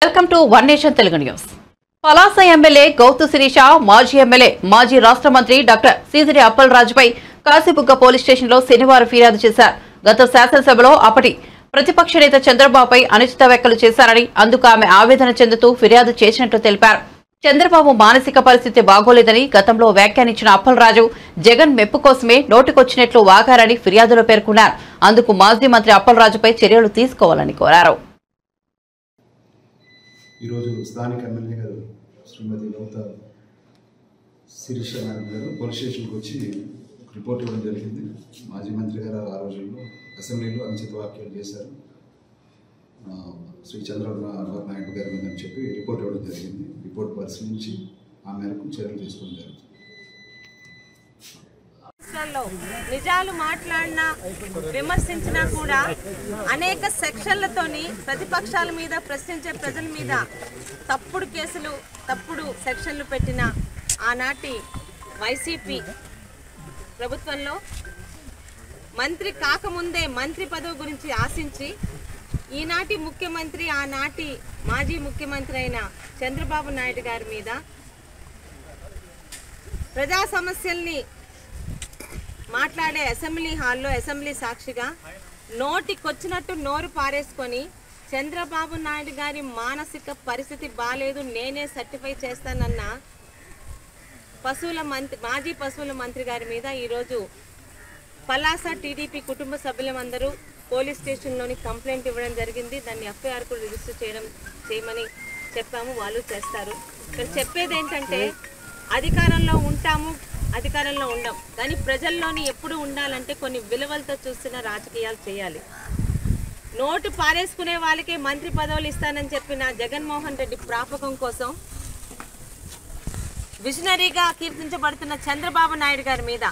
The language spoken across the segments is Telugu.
Welcome to one nation Telugu news. Palasa MLA Gouthu Sirisha, మాజీ ఎమ్మెల్యే మాజీ రాష్ట్ర మంత్రి డాక్టర్ సీదిరి అప్పలరాజుపై కాశీబుగ్గ పోలీస్ స్టేషన్లో శనివారం ఫిర్యాదు చేశారు. గత శాసనసభలో అప్పటి ప్రతిపక్ష నేత చంద్రబాబుపై అనుచిత వ్యాఖ్యలు చేశారని, అందుకు ఆమె ఆవేదన చెందుతూ ఫిర్యాదు చేసినట్లు తెలిపారు. చంద్రబాబు మానసిక పరిస్థితి బాగోలేదని గతంలో వ్యాఖ్యానించిన అప్పలరాజు జగన్ మెప్పు కోసమే నోటికొచ్చినట్లు వాగారని ఫిర్యాదులో పేర్కొన్నారు. అందుకు మాజీ మంత్రి అప్పలరాజుపై చర్యలు తీసుకోవాలని కోరారు. ఈరోజు స్థానిక ఎమ్మెల్యే గారు శ్రీమతి గౌతు శిరీష మేడం గారు పోలీస్ స్టేషన్కి వచ్చి రిపోర్ట్ ఇవ్వడం జరిగింది. మాజీ మంత్రి గారు ఆ రోజుల్లో అసెంబ్లీలో అనుచిత వ్యాఖ్యలు చేశారు శ్రీ చంద్రబాబు నాయుడు గారి మీద అని చెప్పి రిపోర్ట్ ఇవ్వడం జరిగింది. రిపోర్ట్ పరిశీలించి ఆ మేరకు చర్యలు తీసుకోవడం జరుగుతుంది. నిజాలు మాట్లాడినా విమర్శించినా కూడా అనేక సెక్షన్లతోని ప్రతిపక్షాల మీద ప్రశ్నించే ప్రజల మీద తప్పుడు కేసులు తప్పుడు సెక్షన్లు పెట్టిన ఆనాటి వైసీపీ ప్రభుత్వంలో మంత్రి కాకముందే మంత్రి పదవి గురించి ఆశించి ఈనాటి ముఖ్యమంత్రి ఆనాటి మాజీ ముఖ్యమంత్రి అయిన చంద్రబాబు నాయుడు గారి మీద ప్రజా సమస్యల్ని మాట్లాడే అసెంబ్లీ హాల్లో అసెంబ్లీ సాక్షిగా నోటికొచ్చినట్టు నోరు పారేసుకొని చంద్రబాబు నాయుడు గారి మానసిక పరిస్థితి బాలేదు, నేనే సర్టిఫై చేస్తానన్న మాజీ పశువుల మంత్రి గారి మీద ఈరోజు పలాస టీడీపీ కుటుంబ సభ్యులందరూ పోలీస్ స్టేషన్లోని కంప్లైంట్ ఇవ్వడం జరిగింది. దాన్ని ఎఫ్ఐఆర్ కూడా రిజిస్టర్ చేయమని చెప్పాము, వాళ్ళు చేస్తారు. ఇక్కడ చెప్పేది ఏంటంటే అధికారంలో ఉంటాము, అధికారంలో ఉండం, కానీ ప్రజల్లోని ఎప్పుడు ఉండాలంటే కొన్ని విలువలతో చూస్తున్న రాజకీయాలు చేయాలి. నోటు పారేసుకునే వాళ్ళకే మంత్రి పదవులు ఇస్తానని చెప్పిన జగన్మోహన్ రెడ్డి ప్రాపకం కోసం విజనరీగా కీర్తించబడుతున్న చంద్రబాబు నాయుడు గారి మీద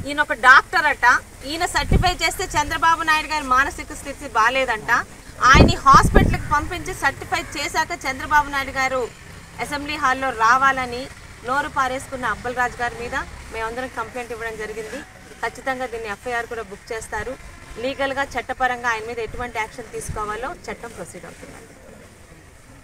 ఈయన ఒక డాక్టర్ అట, ఈయన సర్టిఫై చేస్తే చంద్రబాబు నాయుడు గారి మానసిక స్థితి బాగాలేదంట, ఆయన్ని హాస్పిటల్కి పంపించి సర్టిఫై చేశాక చంద్రబాబు నాయుడు గారు అసెంబ్లీ హాల్లో రావాలని నోరు పారేసుకున్న అప్పలరాజు గారి మీద మేమందరం కంప్లైంట్ ఇవ్వడం జరిగింది. ఖచ్చితంగా దీన్ని ఎఫ్ఐఆర్ కూడా బుక్ చేస్తారు. లీగల్గా చట్టపరంగా ఆయన మీద ఎటువంటి యాక్షన్ తీసుకోవాలో చట్టం ప్రొసీడ్ అవుతుంది.